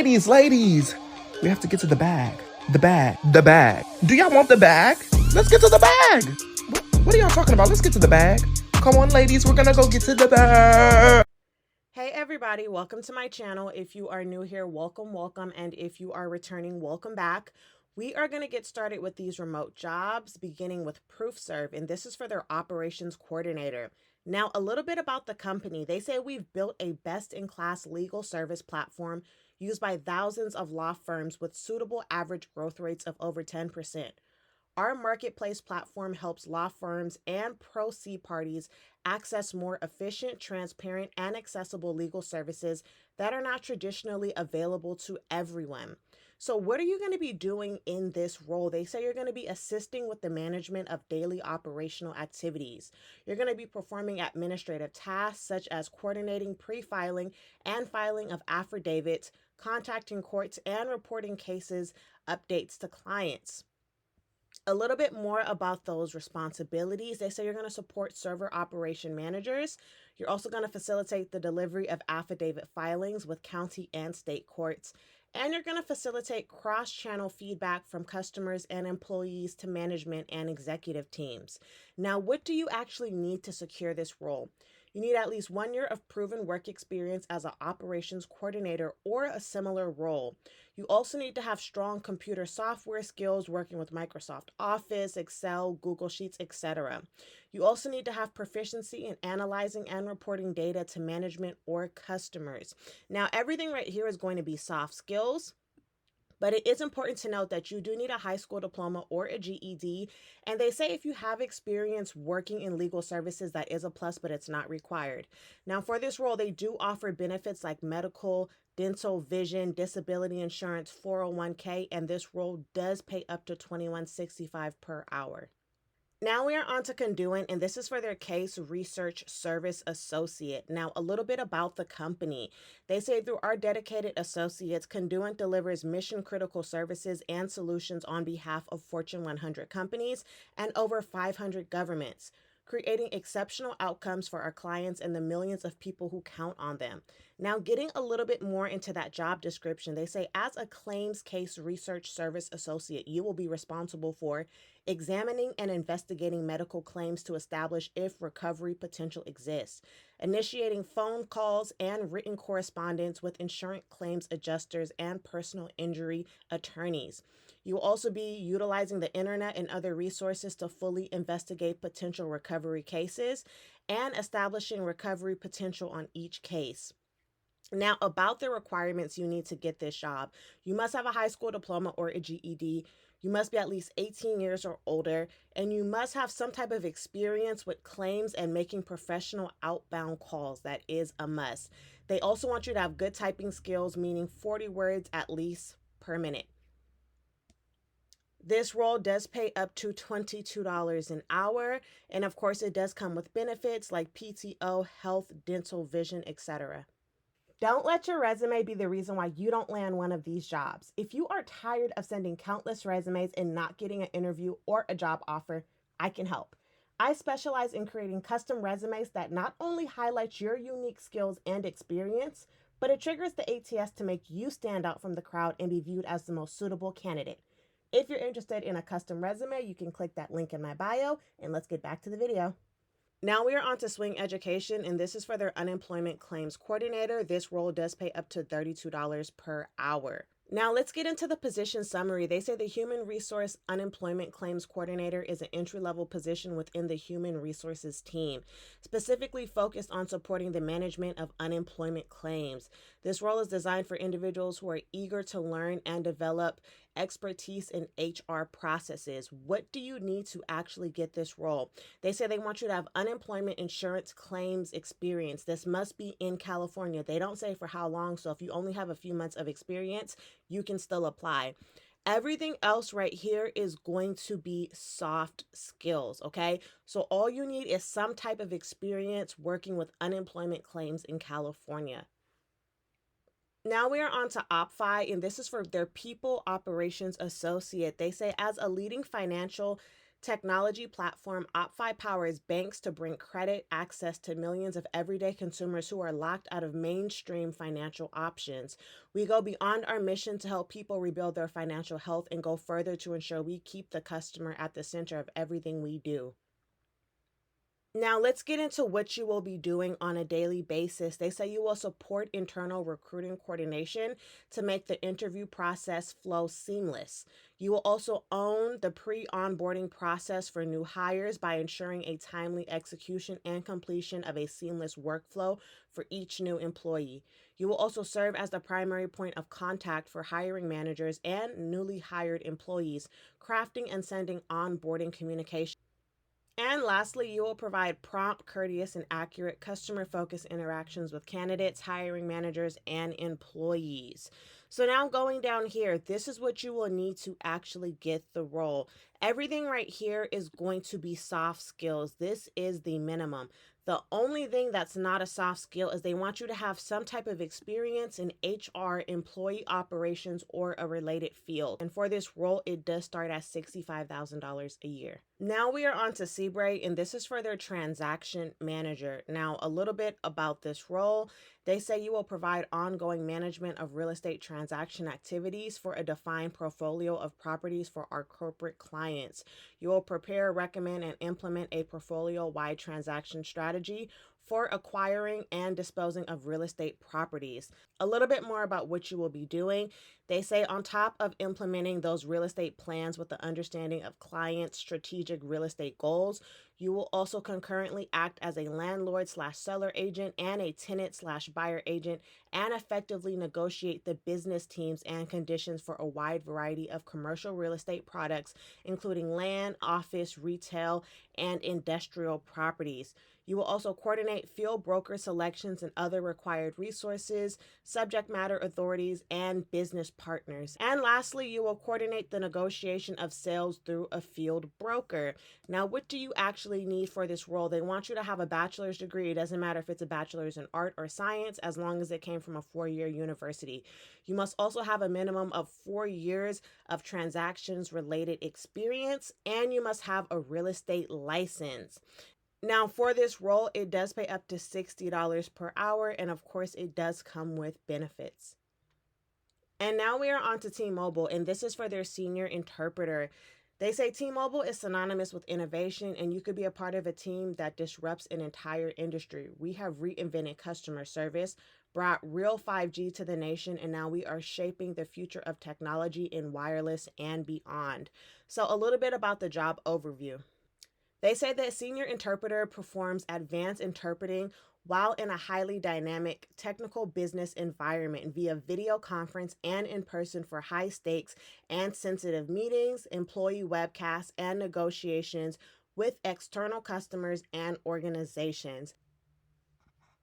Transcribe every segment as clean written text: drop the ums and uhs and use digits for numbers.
Ladies, we have to get to the bag. The bag. Do y'all want the bag? Let's get to the bag. What are y'all talking about? Let's get to the bag. Come on, ladies, we're gonna go get to the bag. Hey everybody, welcome to my channel. If you are new here, welcome. And if you are returning, welcome back. We are going to get started with these remote jobs, beginning with ProofServe, and this is for their operations coordinator. Now, a little bit about the company. They say we've built a best-in-class legal service platform used by thousands of law firms with suitable average growth rates of over 10%. Our marketplace platform helps law firms and pro C parties access more efficient, transparent, and accessible legal services that are not traditionally available to everyone. So, what are you going to be doing in this role? They say you're going to be assisting with the management of daily operational activities. You're going to be performing administrative tasks such as coordinating pre filing and filing of affidavits, contacting courts, and reporting cases updates to clients. A little bit more about those responsibilities. They say you're going to support server operation managers. You're also going to facilitate the delivery of affidavit filings with county and state courts. And you're going to facilitate cross channel feedback from customers and employees to management and executive teams. Now, what do you actually need to secure this role? You need at least 1 year of proven work experience as an operations coordinator or a similar role. You also need to have strong computer software skills working with Microsoft Office, Excel, Google Sheets, etc. You also need to have proficiency in analyzing and reporting data to management or customers. Now, everything right here is going to be soft skills. But it is important to note that you do need a high school diploma or a GED. And they say if you have experience working in legal services, that is a plus, but it's not required. Now, for this role, they do offer benefits like medical, dental, vision, disability insurance, 401k, and this role does pay up to $21.65 per hour. Now we are on to Conduent, and this is for their case research service associate. Now, a little bit about the company. They say through our dedicated associates, Conduent delivers mission critical services and solutions on behalf of Fortune 100 companies and over 500 governments, creating exceptional outcomes for our clients and the millions of people who count on them. Now, getting a little bit more into that job description, they say as a claims case research service associate, you will be responsible for examining and investigating medical claims to establish if recovery potential exists, initiating phone calls and written correspondence with insurance claims adjusters and personal injury attorneys. You will also be utilizing the internet and other resources to fully investigate potential recovery cases and establishing recovery potential on each case. Now, about the requirements you need to get this job, you must have a high school diploma or a GED. You must be at least 18 years or older, and you must have some type of experience with claims and making professional outbound calls. That is a must. They also want you to have good typing skills, meaning 40 words at least per minute. This role does pay up to $22 an hour, and of course, it does come with benefits like PTO, health, dental, vision, etc. Don't let your resume be the reason why you don't land one of these jobs. If you are tired of sending countless resumes and not getting an interview or a job offer, I can help. I specialize in creating custom resumes that not only highlight your unique skills and experience, but it triggers the ATS to make you stand out from the crowd and be viewed as the most suitable candidate. If you're interested in a custom resume, you can click that link in my bio, and let's get back to the video. Now we are on to Swing Education, and this is for their unemployment claims coordinator. This role does pay up to $32 per hour. Now let's get into the position summary. They say the Human Resource Unemployment Claims Coordinator is an entry-level position within the Human Resources team, specifically focused on supporting the management of unemployment claims. This role is designed for individuals who are eager to learn and develop expertise in HR processes. What do you need to actually get this role? They say they want you to have unemployment insurance claims experience. This must be in California. They don't say for how long, so if you only have a few months of experience, you can still apply. Everything else right here is going to be soft skills, okay? So all you need is some type of experience working with unemployment claims in California. Now we are on to OpFi, and this is for their People Operations Associate. They say as a leading financial Technology platform OppFi powers banks to bring credit access to millions of everyday consumers who are locked out of mainstream financial options. We go beyond our mission to help people rebuild their financial health and go further to ensure we keep the customer at the center of everything we do. Now, let's get into what you will be doing on a daily basis. They say you will support internal recruiting coordination to make the interview process flow seamless. You will also own the pre onboarding process for new hires by ensuring a timely execution and completion of a seamless workflow for each new employee. You will also serve as the primary point of contact for hiring managers and newly hired employees, crafting and sending onboarding communication. And lastly, you will provide prompt, courteous, and accurate customer focused interactions with candidates, hiring managers, and employees. So, now going down here, this is what you will need to actually get the role. Everything right here is going to be soft skills. This is the minimum. The only thing that's not a soft skill is they want you to have some type of experience in HR, employee operations, or a related field. And for this role, it does start at $65,000 a year. Now we are on to Seabrae, and this is for their transaction manager. Now, a little bit about this role. They say you will provide ongoing management of real estate transaction activities for a defined portfolio of properties for our corporate clients. You will prepare, recommend, and implement a portfolio-wide transaction strategy for acquiring and disposing of real estate properties. A little bit more about what you will be doing. They say on top of implementing those real estate plans with the understanding of clients' strategic real estate goals, you will also concurrently act as a landlord/seller agent and a tenant/buyer agent and effectively negotiate the business teams and conditions for a wide variety of commercial real estate products, including land, office, retail, and industrial properties. You will also coordinate field broker selections and other required resources, subject matter authorities, and business partners. And lastly, you will coordinate the negotiation of sales through a field broker. Now, what do you actually need for this role? They want you to have a bachelor's degree. It doesn't matter if it's a bachelor's in art or science, as long as it came from a 4-year university. You must also have a minimum of 4 years of transactions related experience, and you must have a real estate license. Now, for this role, it does pay up to $60 per hour, and of course, it does come with benefits. And now we are on to T-Mobile, and this is for their senior interpreter. They say T-Mobile is synonymous with innovation, and you could be a part of a team that disrupts an entire industry. We have reinvented customer service, brought real 5G to the nation, and now we are shaping the future of technology in wireless and beyond. So, a little bit about the job overview. They say that senior interpreter performs advanced interpreting while in a highly dynamic technical business environment via video conference and in person for high stakes and sensitive meetings, employee webcasts, and negotiations with external customers and organizations.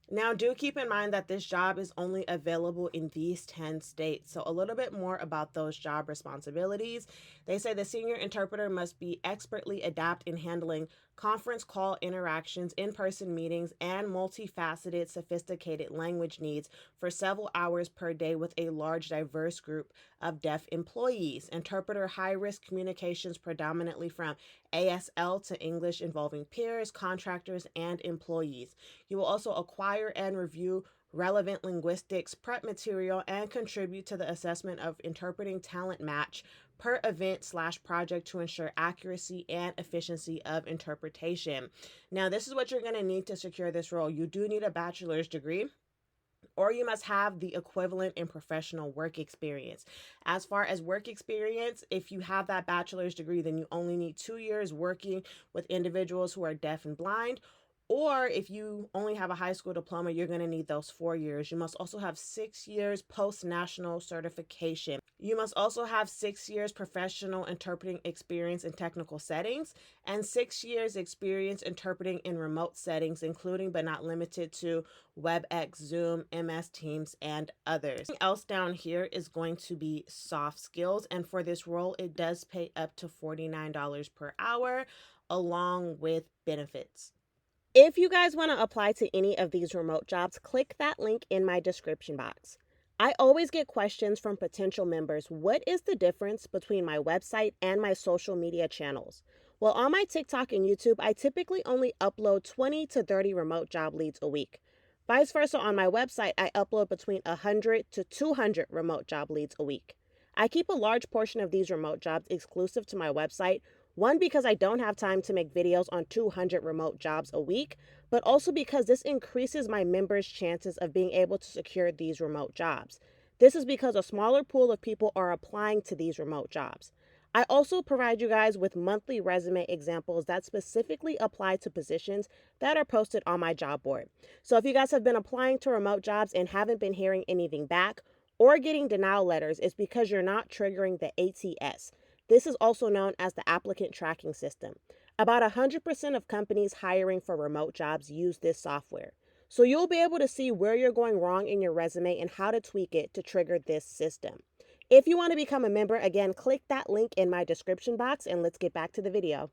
Now, do keep in mind that this job is only available in these 10 states. So, a little bit more about those job responsibilities. They say the senior interpreter must be expertly adept in handling conference call interactions, in person meetings, and multifaceted, sophisticated language needs for several hours per day with a large, diverse group of deaf employees. Interpreter high risk communications predominantly from ASL to English involving peers, contractors, and employees. You will also acquire and review relevant linguistics, prep material, and contribute to the assessment of interpreting talent match per event/project to ensure accuracy and efficiency of interpretation. Now, this is what you're going to need to secure this role. You do need a bachelor's degree, or you must have the equivalent in professional work experience. As far as work experience, if you have that bachelor's degree, then you only need 2 years working with individuals who are deaf and blind. Or if you only have a high school diploma, you're going to need those 4 years. You must also have 6 years post-national certification. You must also have 6 years professional interpreting experience in technical settings and 6 years experience interpreting in remote settings, including but not limited to WebEx, Zoom, MS Teams, and others. Everything else down here is going to be soft skills. And for this role, it does pay up to $49 per hour along with benefits. If you guys want to apply to any of these remote jobs, click that link in my description box. I always get questions from potential members. What is the difference between my website and my social media channels? Well, on my TikTok and YouTube, I typically only upload 20 to 30 remote job leads a week. Vice versa, on my website, I upload between 100 to 200 remote job leads a week. I keep a large portion of these remote jobs exclusive to my website, one, because I don't have time to make videos on 200 remote jobs a week, but also because this increases my members' chances of being able to secure these remote jobs. This is because a smaller pool of people are applying to these remote jobs. I also provide you guys with monthly resume examples that specifically apply to positions that are posted on my job board. So if you guys have been applying to remote jobs and haven't been hearing anything back or getting denial letters, it's because you're not triggering the ATS. This is also known as the applicant tracking system. About 100% of companies hiring for remote jobs use this software. So you'll be able to see where you're going wrong in your resume and how to tweak it to trigger this system. If you want to become a member, again, click that link in my description box and let's get back to the video.